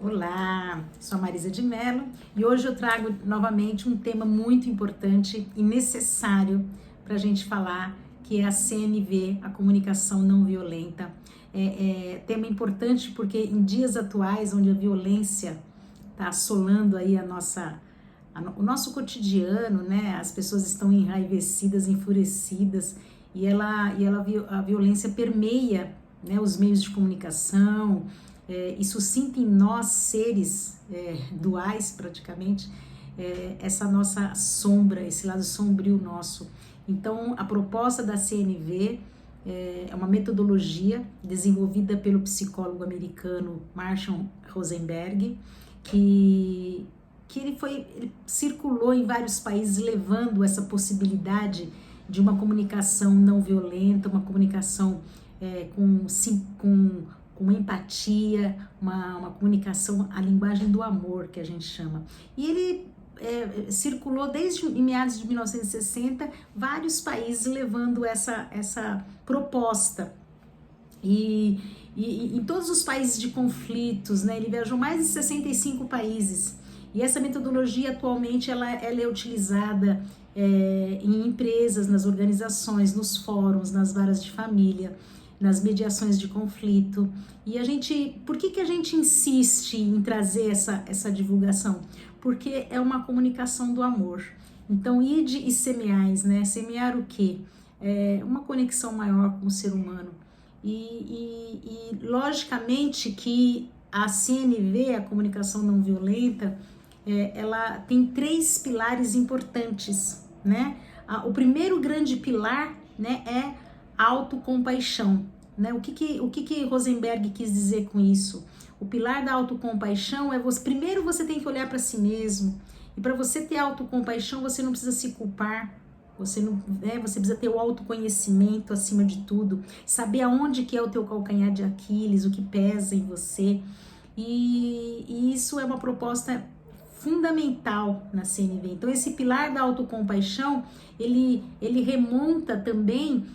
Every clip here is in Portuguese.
Olá, sou a Marisa de Mello e hoje eu trago novamente um tema muito importante e necessário para a gente falar, que é a CNV, a comunicação não violenta. Tema importante porque em dias atuais, onde a violência está assolando aí o nosso cotidiano, né? As pessoas estão enraivecidas, enfurecidas a violência permeia, né, os meios de comunicação. Isso sinta em nós, seres duais praticamente, essa nossa sombra, esse lado sombrio nosso. Então, a proposta da CNV é uma metodologia desenvolvida pelo psicólogo americano Marshall Rosenberg, que ele circulou em vários países levando essa possibilidade de uma comunicação não violenta, uma comunicação com empatia, uma comunicação, a linguagem do amor, que a gente chama. E ele circulou desde em meados de 1960, vários países levando essa proposta. E em todos os países de conflitos, né, ele viajou mais de 65 países. E essa metodologia atualmente ela é utilizada em empresas, nas organizações, nos fóruns, nas varas de família, nas mediações de conflito. E por que a gente insiste em trazer essa divulgação? Porque é uma comunicação do amor. Então, ide e semeais, né? Semear o quê? Uma conexão maior com o ser humano. E logicamente que a CNV, a comunicação não violenta, ela tem 3 pilares importantes, né? O primeiro grande pilar, né, é autocompaixão, né? O que Rosenberg quis dizer com isso? O pilar da autocompaixão primeiro você tem que olhar para si mesmo, e para você ter autocompaixão você não precisa se culpar, você precisa ter o autoconhecimento acima de tudo, saber aonde que é o teu calcanhar de Aquiles, o que pesa em você, e isso é uma proposta fundamental na CNV. Então esse pilar da autocompaixão, ele remonta também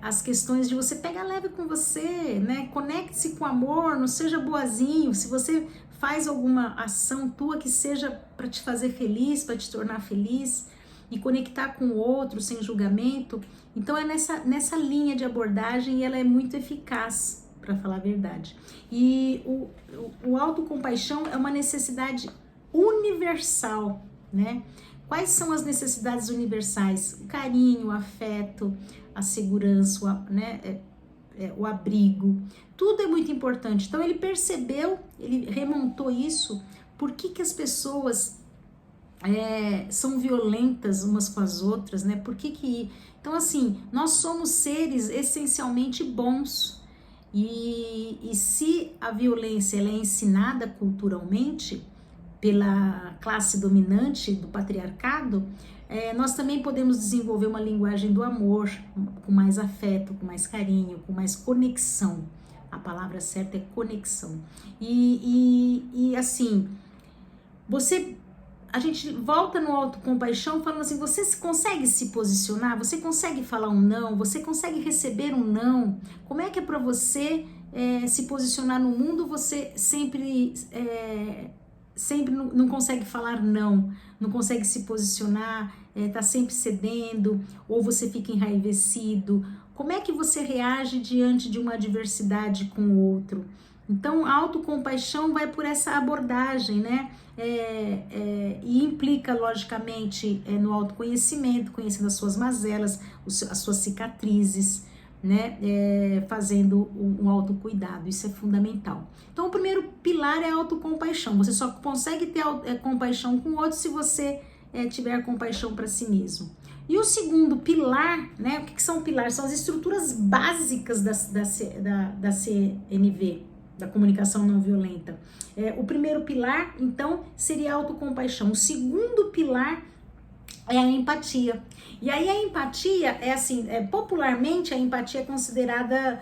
as questões de você pegar leve com você, né? Conecte-se com amor, não seja boazinho. Se você faz alguma ação tua que seja para te fazer feliz, para te tornar feliz, e conectar com o outro sem julgamento. Então é nessa linha de abordagem, e ela é muito eficaz, para falar a verdade. E o autocompaixão é uma necessidade universal, né? Quais são as necessidades universais? O carinho, o afeto, a segurança, né? O abrigo, tudo é muito importante. Então ele percebeu, ele remontou isso. Por que as pessoas são violentas umas com as outras, né? Então assim, nós somos seres essencialmente bons, e se a violência ela é ensinada culturalmente pela classe dominante do patriarcado, nós também podemos desenvolver uma linguagem do amor, com mais afeto, com mais carinho, com mais conexão. A palavra certa é conexão. E assim, a gente volta no autocompaixão falando assim, você consegue se posicionar? Você consegue falar um não? Você consegue receber um não? Como é que é para você se posicionar no mundo? Você sempre não consegue falar não consegue se posicionar, tá sempre cedendo, ou você fica enraivecido. Como é que você reage diante de uma adversidade com o outro? Então, a autocompaixão vai por essa abordagem, né? E implica, logicamente, no autoconhecimento, conhecendo as suas mazelas, as suas cicatrizes, né? Fazendo um autocuidado, isso é fundamental. Então, o primeiro pilar é a autocompaixão. Você só consegue ter compaixão com o outro se você tiver compaixão para si mesmo. E o segundo pilar, né? O que são pilares? São as estruturas básicas da CNV, da comunicação não violenta. O primeiro pilar, então, seria a autocompaixão. O segundo pilar é a empatia. E aí a empatia é assim, popularmente a empatia é considerada,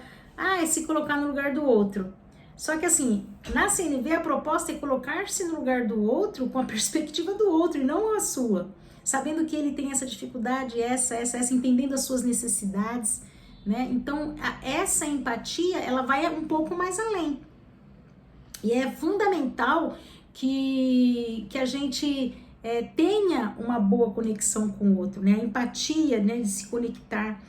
se colocar no lugar do outro. Só que assim, na CNV a proposta é colocar-se no lugar do outro com a perspectiva do outro e não a sua. Sabendo que ele tem essa dificuldade, essa, entendendo as suas necessidades, né? Então, essa empatia, ela vai um pouco mais além. E é fundamental que a gente tenha uma boa conexão com o outro, né? A empatia, né? De se conectar.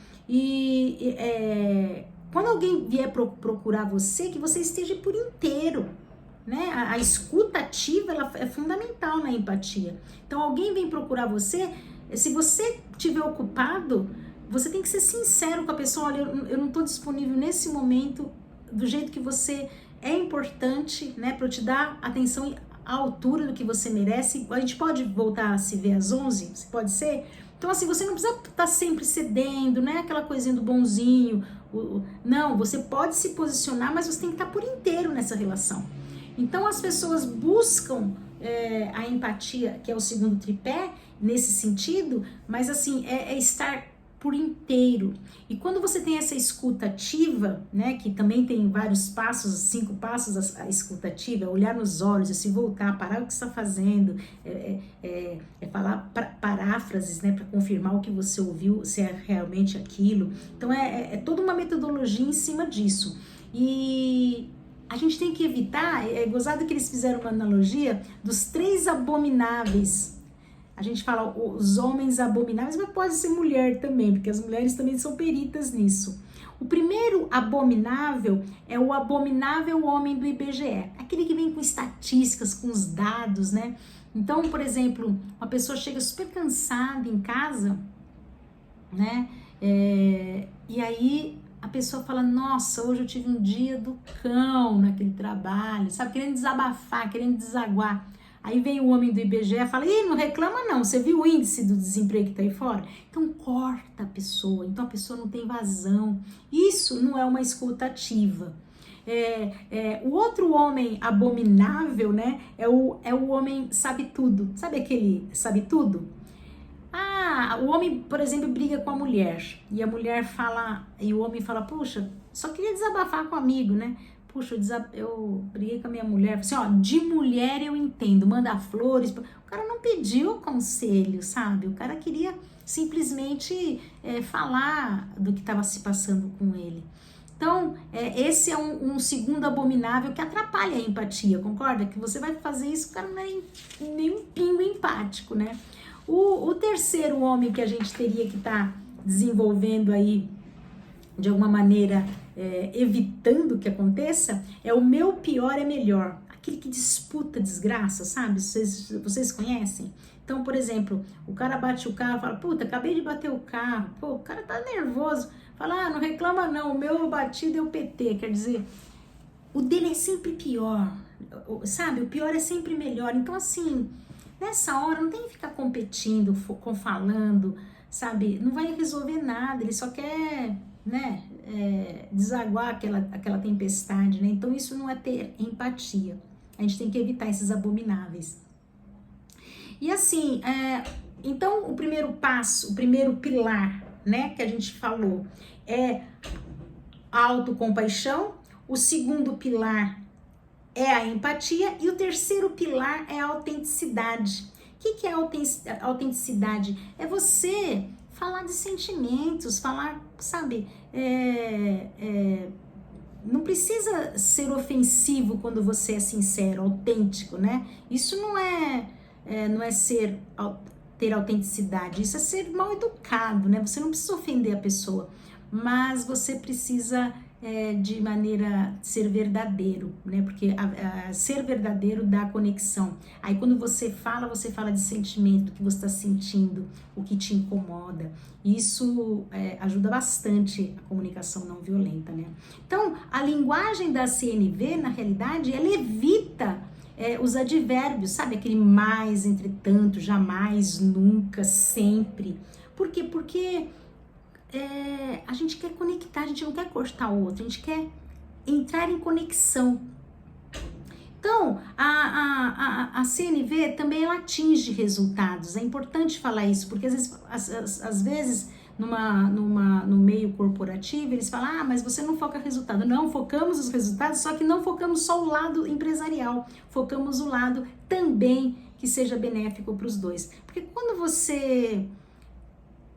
Quando alguém vier procurar você, que você esteja por inteiro, né? A escuta ativa, ela é fundamental na empatia. Então, alguém vem procurar você, se você estiver ocupado, você tem que ser sincero com a pessoa. Olha, eu não estou disponível nesse momento, do jeito que você é importante, né? Para eu te dar atenção à altura do que você merece. A gente pode voltar a se ver às 11? Pode ser? Então, assim, você não precisa estar sempre cedendo, né? Aquela coisinha do bonzinho. Não, você pode se posicionar, mas você tem que estar por inteiro nessa relação. Então, as pessoas buscam a empatia, que é o segundo tripé, nesse sentido, mas, assim, é estar por inteiro. E quando você tem essa escuta ativa, né, que também tem vários passos, 5 passos a escuta ativa, é olhar nos olhos, é se voltar, parar o que está fazendo, falar paráfrases, né, para confirmar o que você ouviu, se é realmente aquilo. Então é toda uma metodologia em cima disso. E a gente tem que evitar, gozado que eles fizeram uma analogia dos 3 abomináveis. A gente fala os homens abomináveis, mas pode ser mulher também, porque as mulheres também são peritas nisso. O primeiro abominável é o abominável homem do IBGE, aquele que vem com estatísticas, com os dados, né? Então, por exemplo, uma pessoa chega super cansada em casa, né? E aí a pessoa fala, nossa, hoje eu tive um dia do cão naquele trabalho, sabe? Querendo desabafar, querendo desaguar. Aí vem o homem do IBGE e fala, não reclama não, você viu o índice do desemprego que tá aí fora? Então corta a pessoa, então a pessoa não tem vazão. Isso não é uma escuta ativa. O outro homem abominável, né, é o homem sabe tudo. Sabe aquele sabe tudo? O homem, por exemplo, briga com a mulher e a mulher fala, e o homem fala, puxa, só queria desabafar com um amigo, né? Puxa, eu briguei com a minha mulher, assim, ó, de mulher eu entendo, manda flores, o cara não pediu conselho, sabe? O cara queria simplesmente falar do que estava se passando com ele. Então, esse é um segundo abominável que atrapalha a empatia, concorda? Que você vai fazer isso, o cara não é nem um pingo empático, né? O terceiro homem que a gente teria que estar desenvolvendo aí, de alguma maneira, evitando que aconteça, é o meu pior é melhor. Aquele que disputa desgraça, sabe? Vocês conhecem? Então, por exemplo, o cara bate o carro, fala, puta, acabei de bater o carro, pô, o cara tá nervoso. Fala, não reclama não, o meu batido é o PT, quer dizer, o dele é sempre pior, sabe? O pior é sempre melhor. Então, assim, nessa hora não tem que ficar competindo, falando, sabe? Não vai resolver nada, ele só quer, né, desaguar aquela tempestade, né? Então isso não é ter empatia. A gente tem que evitar esses abomináveis. E assim, então o primeiro passo, o primeiro pilar, né, que a gente falou é a autocompaixão, o segundo pilar é a empatia e o terceiro pilar é a autenticidade. O que é a autenticidade? É você falar de sentimentos, falar, sabe, não precisa ser ofensivo quando você é sincero, autêntico, né? Isso não é ter autenticidade, isso é ser mal educado, né? Você não precisa ofender a pessoa, mas você precisa de maneira ser verdadeiro, né? Porque ser verdadeiro dá conexão. Aí quando você fala de sentimento, o que você está sentindo, o que te incomoda. Isso ajuda bastante a comunicação não violenta, né? Então, a linguagem da CNV, na realidade, ela evita os advérbios, sabe? Aquele mais, entretanto, jamais, nunca, sempre. Por quê? Porque a gente quer conectar, a gente não quer cortar o outro, a gente quer entrar em conexão. Então, a CNV também ela atinge resultados, é importante falar isso, porque às vezes no meio corporativo, eles falam, mas você não foca resultado. Não, focamos os resultados, só que não focamos só o lado empresarial, focamos o lado também que seja benéfico para os dois. Porque quando você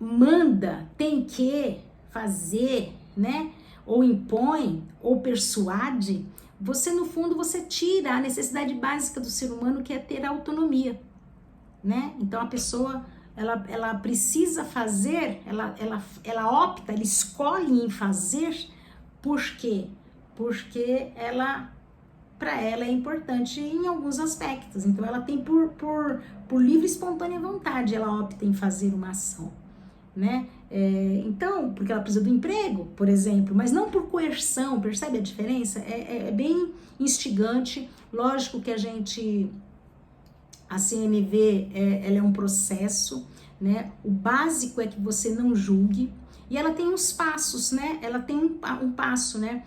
manda, tem que fazer, né? Ou impõe, ou persuade, você no fundo, você tira a necessidade básica do ser humano, que é ter autonomia, né? Então a pessoa, ela precisa fazer, ela opta, ela escolhe em fazer, por quê? Porque para ela é importante em alguns aspectos. Então ela tem por livre e espontânea vontade, ela opta em fazer uma ação, né? Então, porque ela precisa do emprego, por exemplo, mas não por coerção, percebe a diferença? É bem instigante. Lógico que a CNV, ela é um processo, né? O básico é que você não julgue, e ela tem uns passos, né? Ela tem um passo, né?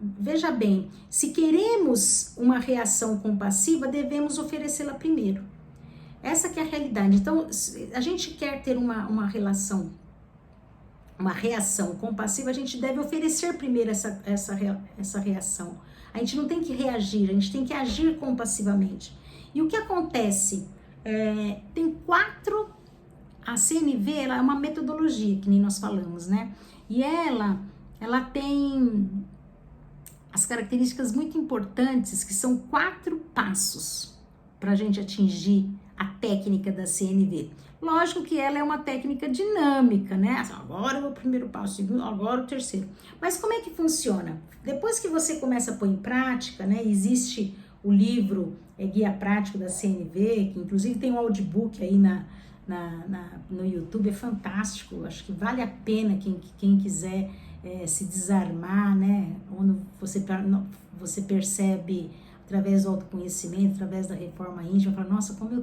Veja bem, se queremos uma reação compassiva, devemos oferecê-la primeiro. Essa que é a realidade. Então, a gente quer ter uma reação compassiva, a gente deve oferecer primeiro essa reação. A gente não tem que reagir, a gente tem que agir compassivamente. E o que acontece? A CNV, ela é uma metodologia, que nem nós falamos, né? E ela tem as características muito importantes, que são 4 passos para a gente atingir a técnica da CNV. Lógico que ela é uma técnica dinâmica, né? Agora é o primeiro passo, segundo, agora o terceiro. Mas como é que funciona? Depois que você começa a pôr em prática, né? Existe o livro Guia Prático da CNV, que inclusive tem um audiobook aí no YouTube, é fantástico. Acho que vale a pena quem quiser se desarmar, né? Quando você percebe, através do autoconhecimento, através da reforma íntima, fala, nossa, como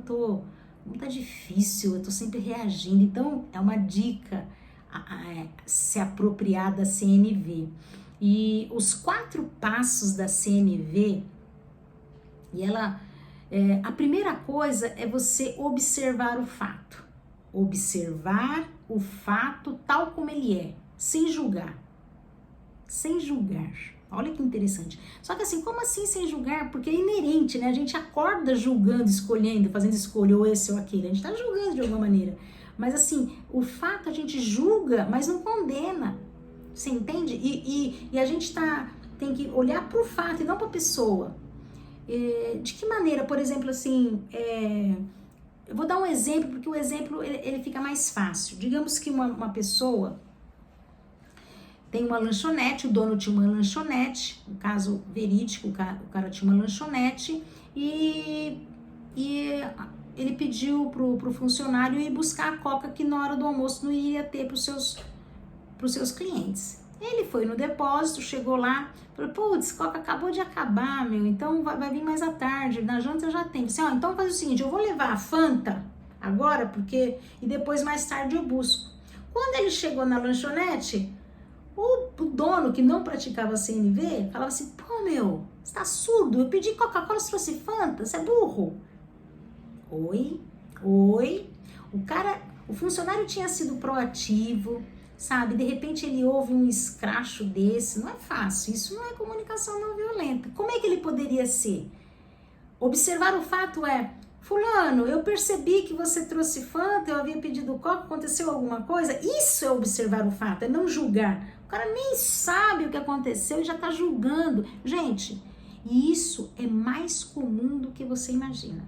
tá difícil, eu tô sempre reagindo. Então, é uma dica se apropriar da CNV. E os 4 passos da CNV, e a primeira coisa é você observar o fato. Observar o fato tal como ele é, sem julgar. Sem julgar. Olha que interessante. Só que assim, como assim sem julgar? Porque é inerente, né? A gente acorda julgando, escolhendo, fazendo escolha, ou esse ou aquele. A gente tá julgando de alguma maneira. Mas assim, o fato a gente julga, mas não condena. Você entende? E a gente tem que olhar pro fato e não pra pessoa. De que maneira, por exemplo, assim, eu vou dar um exemplo, porque o exemplo ele fica mais fácil. Digamos que uma pessoa tem uma lanchonete, o dono tinha uma lanchonete, um caso verídico, o cara tinha uma lanchonete e ele pediu pro funcionário ir buscar a coca que na hora do almoço não iria ter pros seus clientes. Ele foi no depósito, chegou lá, falou, putz, coca acabou de acabar, meu, então vai vir mais à tarde, na janta já tem. Disse, então faz o seguinte, eu vou levar a Fanta agora, e depois mais tarde eu busco. Quando ele chegou na lanchonete, o dono, que não praticava CNV, falava assim, pô, meu, você tá surdo? Eu pedi Coca-Cola, você trouxe Fanta? Você é burro? Oi. O funcionário tinha sido proativo, sabe? De repente ele ouve um escracho desse, não é fácil, isso não é comunicação não violenta. Como é que ele poderia ser? Observar o fato fulano, eu percebi que você trouxe Fanta, eu havia pedido Coca, aconteceu alguma coisa? Isso é observar o fato, é não julgar. O cara nem sabe o que aconteceu e já tá julgando. Gente, isso é mais comum do que você imagina.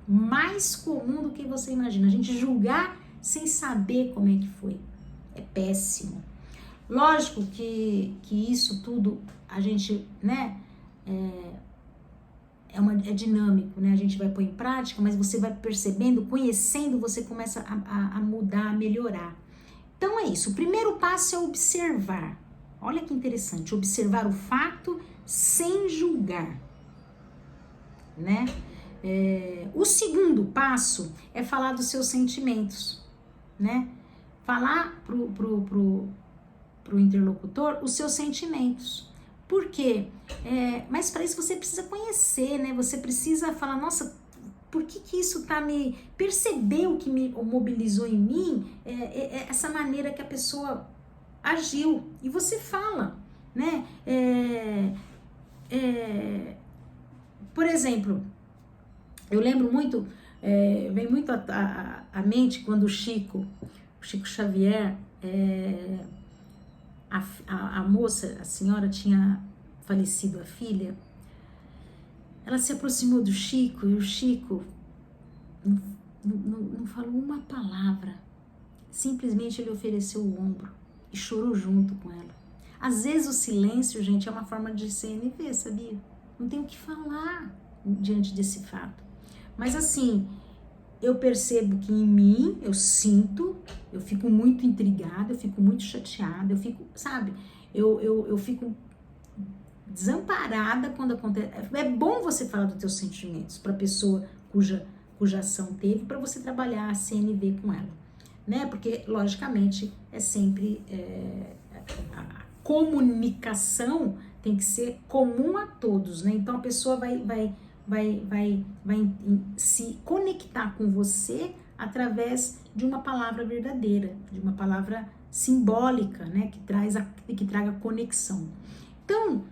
Mais comum do que você imagina. A gente julgar sem saber como é que foi. É péssimo. Lógico que isso tudo a gente, né, é dinâmico, né? A gente vai pôr em prática, mas você vai percebendo, conhecendo, você começa a mudar, a melhorar. Então é isso. O primeiro passo é observar. Olha que interessante. Observar o fato sem julgar, né? O segundo passo é falar dos seus sentimentos, né? Falar pro interlocutor os seus sentimentos. Por quê? Mas para isso você precisa conhecer, né? Você precisa falar, nossa, por que isso tá me... Perceber o que me mobilizou em mim, essa maneira que a pessoa agiu. E você fala, né? Por exemplo, eu lembro muito, vem muito à mente quando o Chico Xavier a moça, a senhora tinha falecido a filha, ela se aproximou do Chico e o Chico não falou uma palavra, simplesmente ele ofereceu o ombro e chorou junto com ela. Às vezes o silêncio, gente, é uma forma de CNV, sabia? Não tem o que falar diante desse fato. Mas assim, eu percebo que em mim, eu sinto, eu fico muito intrigada, eu fico muito chateada, eu fico, sabe? Eu fico desamparada quando acontece. É bom você falar dos teus sentimentos para a pessoa cuja ação teve, para você trabalhar a CNV com ela, né? Porque, logicamente, é sempre... a comunicação tem que ser comum a todos, né? Então, a pessoa vai se conectar com você através de uma palavra verdadeira, de uma palavra simbólica, né? Que traga conexão. Então,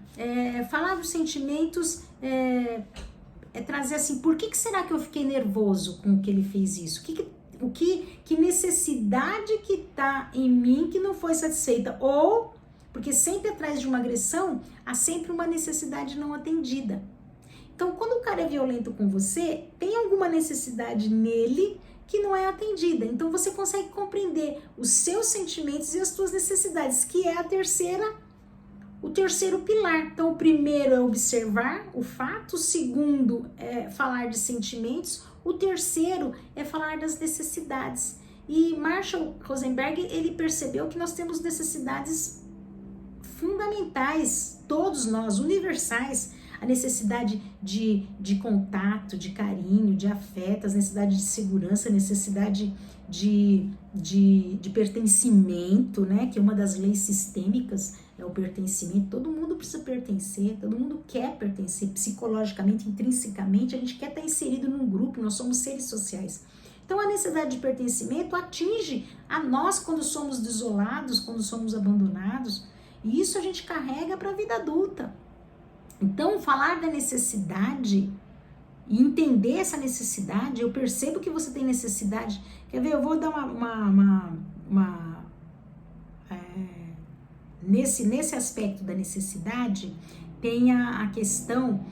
falar dos sentimentos é trazer assim, por que será que eu fiquei nervoso com o que ele fez isso? Que necessidade que tá em mim que não foi satisfeita? Ou, porque sempre atrás de uma agressão, há sempre uma necessidade não atendida. Então, quando o cara é violento com você, tem alguma necessidade nele que não é atendida. Então, você consegue compreender os seus sentimentos e as suas necessidades, que é o terceiro pilar. Então, o primeiro é observar o fato, o segundo é falar de sentimentos, o terceiro é falar das necessidades. E Marshall Rosenberg, ele percebeu que nós temos necessidades fundamentais, todos nós, universais, a necessidade de contato, de carinho, de afeto, as necessidades de segurança, a necessidade de pertencimento, né, que é uma das leis sistêmicas, é o pertencimento. Todo mundo precisa pertencer, todo mundo quer pertencer psicologicamente, intrinsecamente, a gente quer estar inserido num grupo, nós somos seres sociais. Então a necessidade de pertencimento atinge a nós quando somos desolados, quando somos abandonados, e isso a gente carrega para a vida adulta. Então, falar da necessidade e entender essa necessidade, eu percebo que você tem necessidade. Quer ver? Eu vou dar nesse aspecto da necessidade, tem a questão,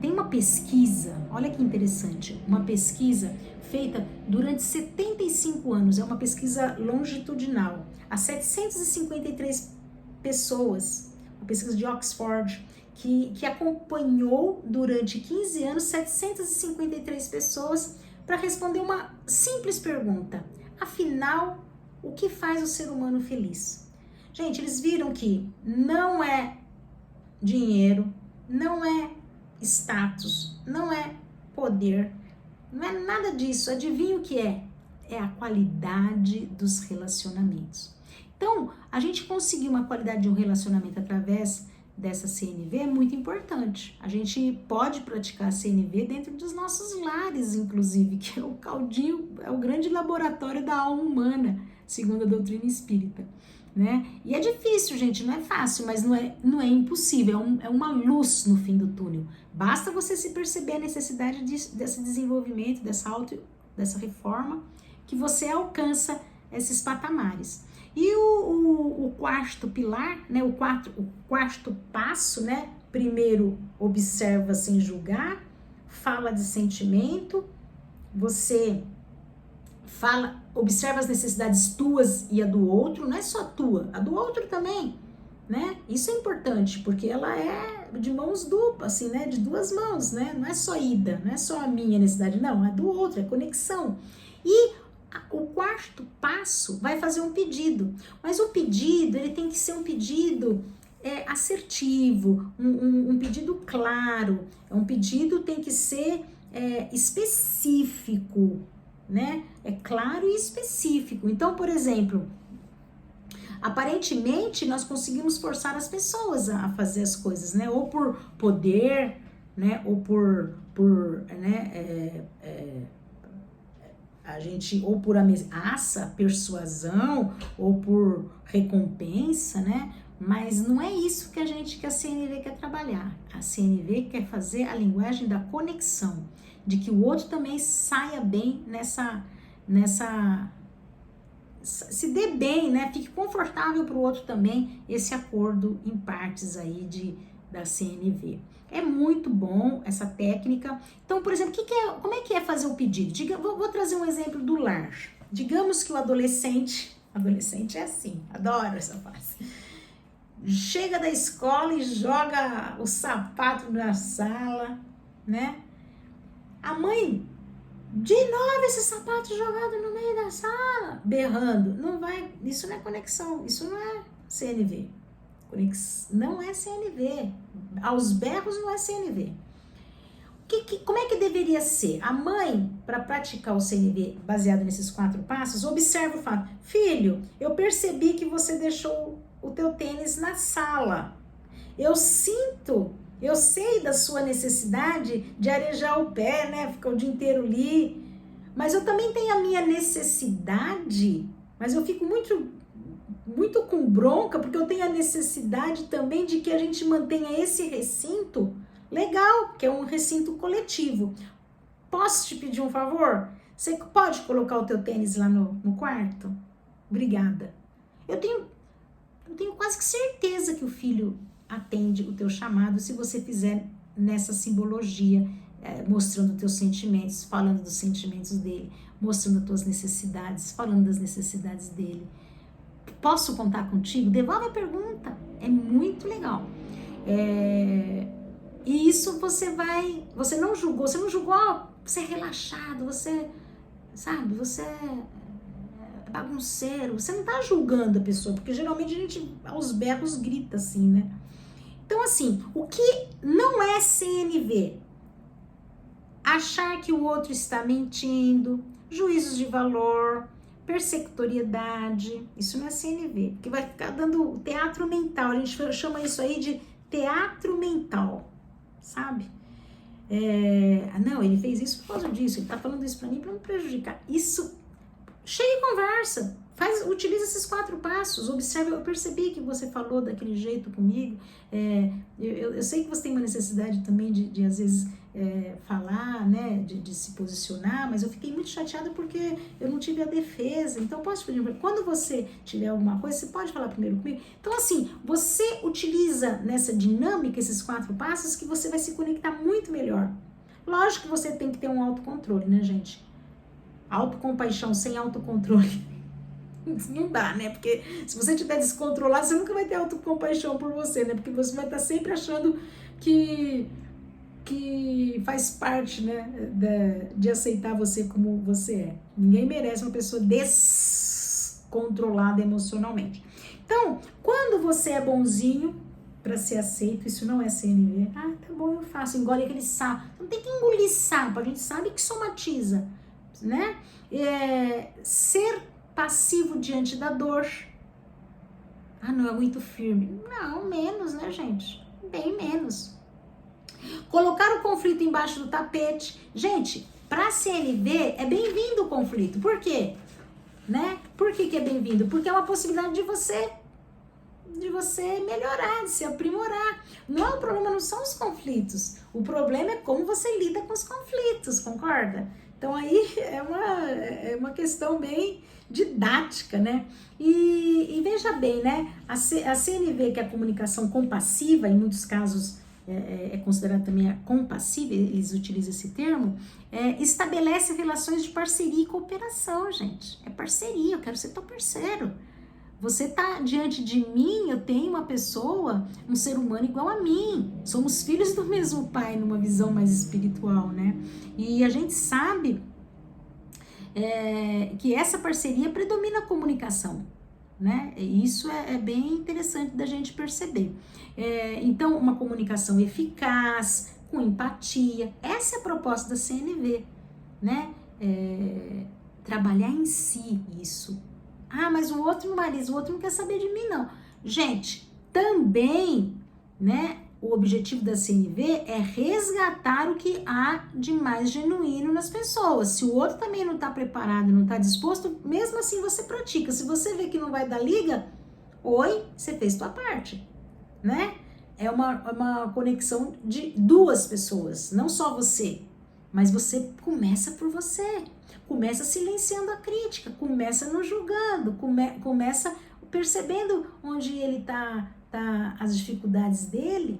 tem uma pesquisa, olha que interessante, uma pesquisa feita durante 75 anos, é uma pesquisa longitudinal, a 753 pessoas, uma pesquisa de Oxford, que acompanhou durante 15 anos 753 pessoas para responder uma simples pergunta. Afinal, o que faz o ser humano feliz? Gente, eles viram que não é dinheiro, não é status, não é poder, não é nada disso. Adivinha o que é? É a qualidade dos relacionamentos. Então, a gente conseguir uma qualidade de um relacionamento através dessa CNV é muito importante. A gente pode praticar a CNV dentro dos nossos lares, inclusive, que é o caldinho, é o grande laboratório da alma humana, segundo a doutrina espírita, né? E é difícil, gente, não é fácil, mas não é impossível, é uma luz no fim do túnel. Basta você se perceber a necessidade desse desenvolvimento, dessa reforma, que você alcança esses patamares. E o quarto pilar, né, o quarto passo, né, primeiro observa sem julgar, fala de sentimento, você observa as necessidades tuas e a do outro, não é só tua, a do outro também, né? Isso é importante, porque ela é de mãos duplas, assim, né, de duas mãos, né? Não é só ida, não é só a minha necessidade, não, é do outro, é conexão. E o quarto passo vai fazer um pedido, mas o pedido, ele tem que ser um pedido assertivo, um pedido claro, um pedido tem que ser específico, né? É claro e específico. Então, por exemplo, aparentemente nós conseguimos forçar as pessoas a fazer as coisas, né? Ou por poder, né? Ou por ou por ameaça, persuasão, ou por recompensa, né? Mas não é isso que a CNV quer trabalhar. A CNV quer fazer a linguagem da conexão, de que o outro também saia bem se dê bem, né? Fique confortável para o outro também, esse acordo em partes aí da CNV. É muito bom essa técnica. Então, por exemplo, como é que é fazer o pedido? Vou trazer um exemplo do lar. Digamos que o adolescente é assim, adoro essa fase. Chega da escola e joga o sapato na sala, né? A mãe, de novo esse sapato jogado no meio da sala, berrando. Não vai, isso não é conexão, isso não é CNV. Não é CNV. Aos berros não é CNV. Como é que deveria ser? A mãe, para praticar o CNV baseado nesses 4 passos, observa o fato. Filho, eu percebi que você deixou o teu tênis na sala. Eu sei da sua necessidade de arejar o pé, né? Ficar o dia inteiro ali. Mas eu também tenho a minha necessidade, mas eu fico muito com bronca, porque eu tenho a necessidade também de que a gente mantenha esse recinto legal, que é um recinto coletivo. Posso te pedir um favor? Você pode colocar o teu tênis lá no quarto? Obrigada. Eu tenho quase que certeza que o filho atende o teu chamado se você fizer nessa simbologia, mostrando teus sentimentos, falando dos sentimentos dele, mostrando as tuas necessidades, falando das necessidades dele. Posso contar contigo? Devolve a pergunta. É muito legal. E isso você não julgou, você é relaxado, você é bagunceiro, você não tá julgando a pessoa, porque geralmente a gente aos berros grita assim, né? Então assim, o que não é CNV? Achar que o outro está mentindo, juízos de valor, persecutoriedade, isso não é CNV, porque vai ficar dando teatro mental, a gente chama isso aí de teatro mental, sabe? Não, ele fez isso por causa disso, ele tá falando isso pra mim pra me prejudicar. Isso, chega e conversa, utiliza esses 4 passos, observe, eu percebi que você falou daquele jeito comigo, eu sei que você tem uma necessidade também de às vezes, falar, né, de se posicionar, mas eu fiquei muito chateada porque eu não tive a defesa, então posso pedir, quando você tiver alguma coisa, você pode falar primeiro comigo? Então assim, você utiliza nessa dinâmica esses 4 passos que você vai se conectar muito melhor. Lógico que você tem que ter um autocontrole, né, gente? Autocompaixão sem autocontrole não dá, né? Porque se você estiver descontrolado, você nunca vai ter autocompaixão por você, né? Porque você vai estar sempre achando que faz parte, né, de aceitar você como você é. Ninguém merece uma pessoa descontrolada emocionalmente. Então, quando você é bonzinho para ser aceito, isso não é CNV. Ah, tá bom, eu faço. Engole aquele sapo. Não tem que engolir sapo, a gente sabe que somatiza, né? Ser passivo diante da dor. Ah, não é muito firme. Não, menos, né, gente? Bem menos. Colocar o conflito embaixo do tapete. Gente, para CNV é bem-vindo o conflito. Por quê? Né? Por que é bem-vindo? Porque é uma possibilidade de você melhorar, de se aprimorar. Não, o problema não são os conflitos. O problema é como você lida com os conflitos, concorda? Então aí é uma questão bem didática, né? E veja bem, né? A CNV, que é a comunicação compassiva, em muitos casos é considerada também a compassiva, eles utilizam esse termo, estabelece relações de parceria e cooperação, gente. É parceria, eu quero ser teu parceiro. Você tá diante de mim, eu tenho uma pessoa, um ser humano igual a mim. Somos filhos do mesmo pai, numa visão mais espiritual, né? E a gente sabe que essa parceria predomina a comunicação, né? E isso é bem interessante da gente perceber. Então, uma comunicação eficaz, com empatia, essa é a proposta da CNV, né? Trabalhar em si isso. Ah, mas o outro nariz, o outro não quer saber de mim, não. Gente, também, né, o objetivo da CNV é resgatar o que há de mais genuíno nas pessoas. Se o outro também não está preparado, não está disposto, mesmo assim você pratica. Se você vê que não vai dar liga, você fez tua parte, né? É uma conexão de 2 pessoas, não só você, Mas você começa por você. Começa silenciando a crítica, começa não julgando, começa percebendo onde ele tá as dificuldades dele,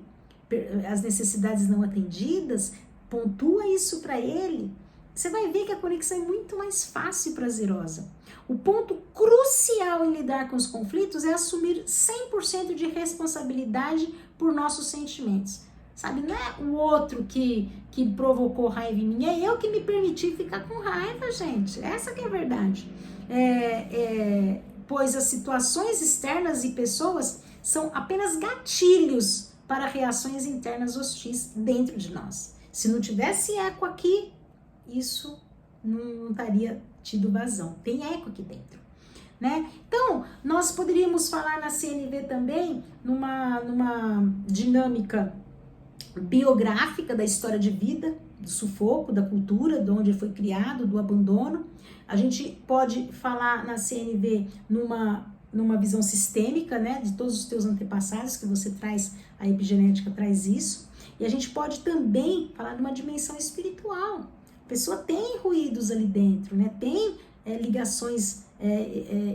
as necessidades não atendidas, pontua isso para ele. Você vai ver que a conexão é muito mais fácil e prazerosa. O ponto crucial em lidar com os conflitos é assumir 100% de responsabilidade por nossos sentimentos. Sabe, não é o outro que provocou raiva em mim, é eu que me permiti ficar com raiva, gente. Essa que é a verdade. Pois as situações externas e pessoas são apenas gatilhos para reações internas hostis dentro de nós. Se não tivesse eco aqui, isso não estaria tido vazão. Tem eco aqui dentro, né? Então, nós poderíamos falar na CNV também numa dinâmica biográfica da história de vida, do sufoco, da cultura, de onde foi criado, do abandono. A gente pode falar na CNV numa visão sistêmica, né, de todos os teus antepassados, que você traz, a epigenética traz isso. E a gente pode também falar de uma dimensão espiritual. A pessoa tem ruídos ali dentro, né, tem ligações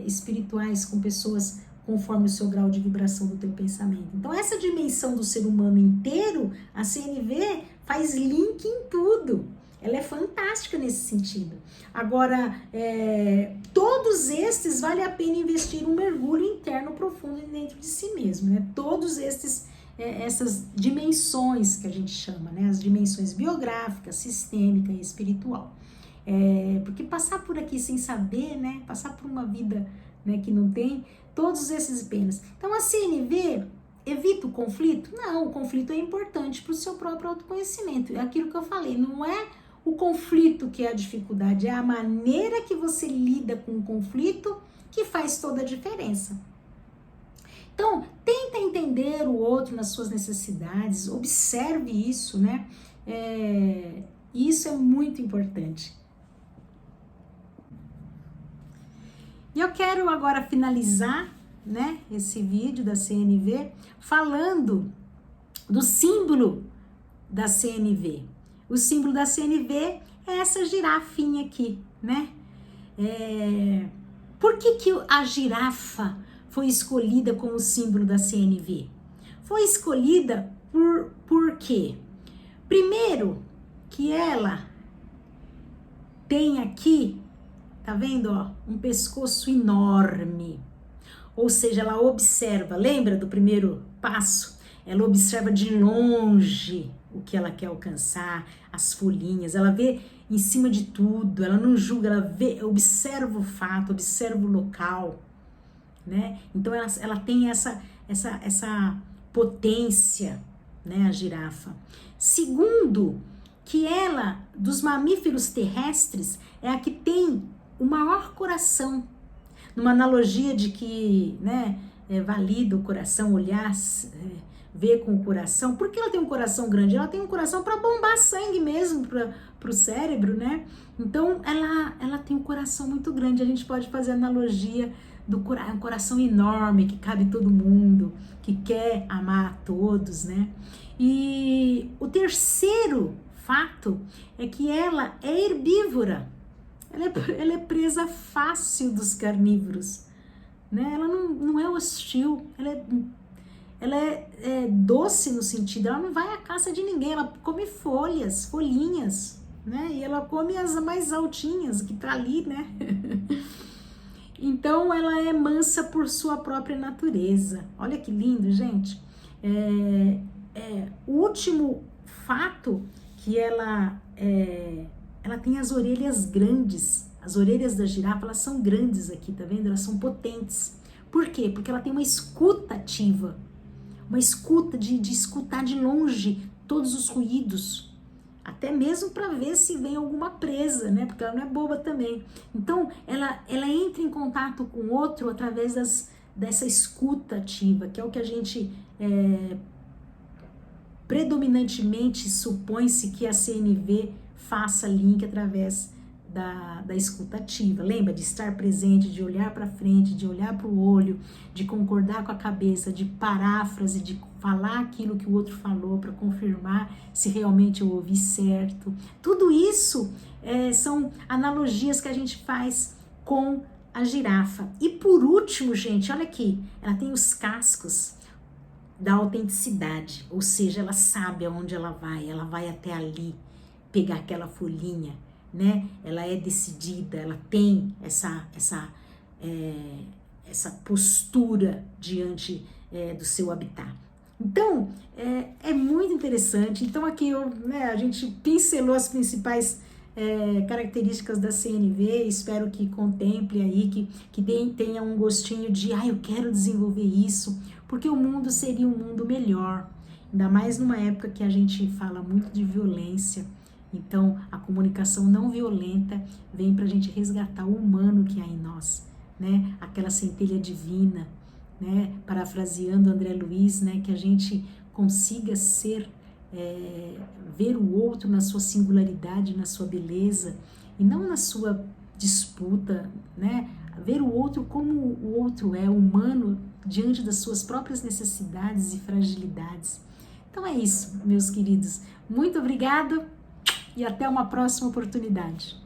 espirituais com pessoas conforme o seu grau de vibração do teu pensamento. Então, essa dimensão do ser humano inteiro, a CNV faz link em tudo. Ela é fantástica nesse sentido. Agora, todos estes vale a pena investir um mergulho interno profundo dentro de si mesmo, né? Todos essas dimensões que a gente chama, né? As dimensões biográfica, sistêmica e espiritual. Porque passar por aqui sem saber, né? Passar por uma vida, né, que não tem todos esses penas. Então, a CNV evita o conflito? Não, o conflito é importante para o seu próprio autoconhecimento. É aquilo que eu falei, não é o conflito que é a dificuldade, é a maneira que você lida com o conflito que faz toda a diferença. Então, tenta entender o outro nas suas necessidades, observe isso, né? Isso é muito importante. E eu quero agora finalizar, né, esse vídeo da CNV falando do símbolo da CNV. O símbolo da CNV é essa girafinha aqui, né? Por que a girafa foi escolhida como símbolo da CNV? Foi escolhida por quê? Primeiro, que ela tem aqui, tá vendo, ó, um pescoço enorme. Ou seja, ela observa, lembra do primeiro passo? Ela observa de longe o que ela quer alcançar, as folhinhas, ela vê em cima de tudo, ela não julga, ela observa o fato, observa o local, né? Então ela tem essa potência, né, a girafa. Segundo, que ela, dos mamíferos terrestres, é a que tem o maior coração, numa analogia de que, né, valida o coração, olhar, ver com o coração. Por que ela tem um coração grande? Ela tem um coração para bombar sangue mesmo para o cérebro, né? Então, ela tem um coração muito grande. A gente pode fazer analogia do um coração enorme, que cabe todo mundo, que quer amar a todos, né? E o terceiro fato é que ela é herbívora. Ela é presa fácil dos carnívoros, né? Ela não é hostil, ela é doce no sentido, ela não vai à caça de ninguém, ela come folhinhas, né? E ela come as mais altinhas, que tá ali, né? Então, ela é mansa por sua própria natureza. Olha que lindo, gente. O último fato que ela tem as orelhas grandes. As orelhas da girafa, elas são grandes aqui, tá vendo? Elas são potentes. Por quê? Porque ela tem uma escuta ativa. Uma escuta de escutar de longe todos os ruídos. Até mesmo para ver se vem alguma presa, né? Porque ela não é boba também. Então, ela entra em contato com o outro através dessa escuta ativa, que é o que a gente predominantemente supõe-se que a CNV faça link através da escuta ativa. Lembra de estar presente, de olhar para frente, de olhar para o olho, de concordar com a cabeça, de paráfrase, de falar aquilo que o outro falou, para confirmar se realmente eu ouvi certo. Tudo isso são analogias que a gente faz com a girafa. E por último, gente, olha aqui, ela tem os cascos da autenticidade, ou seja, ela sabe aonde ela vai até ali pegar aquela folhinha, né? Ela é decidida, ela tem essa postura diante do seu habitat. Então, é muito interessante. Então, aqui a gente pincelou as principais características da CNV. Espero que contemple aí, que tenha um gostinho de, eu quero desenvolver isso, porque o mundo seria um mundo melhor, ainda mais numa época que a gente fala muito de violência. Então, a comunicação não violenta vem para a gente resgatar o humano que há em nós, né? Aquela centelha divina, né? Parafraseando André Luiz, né? Que a gente consiga ver o outro na sua singularidade, na sua beleza, e não na sua disputa, né? Ver o outro como o outro é, humano, diante das suas próprias necessidades e fragilidades. Então é isso, meus queridos. Muito obrigada e até uma próxima oportunidade.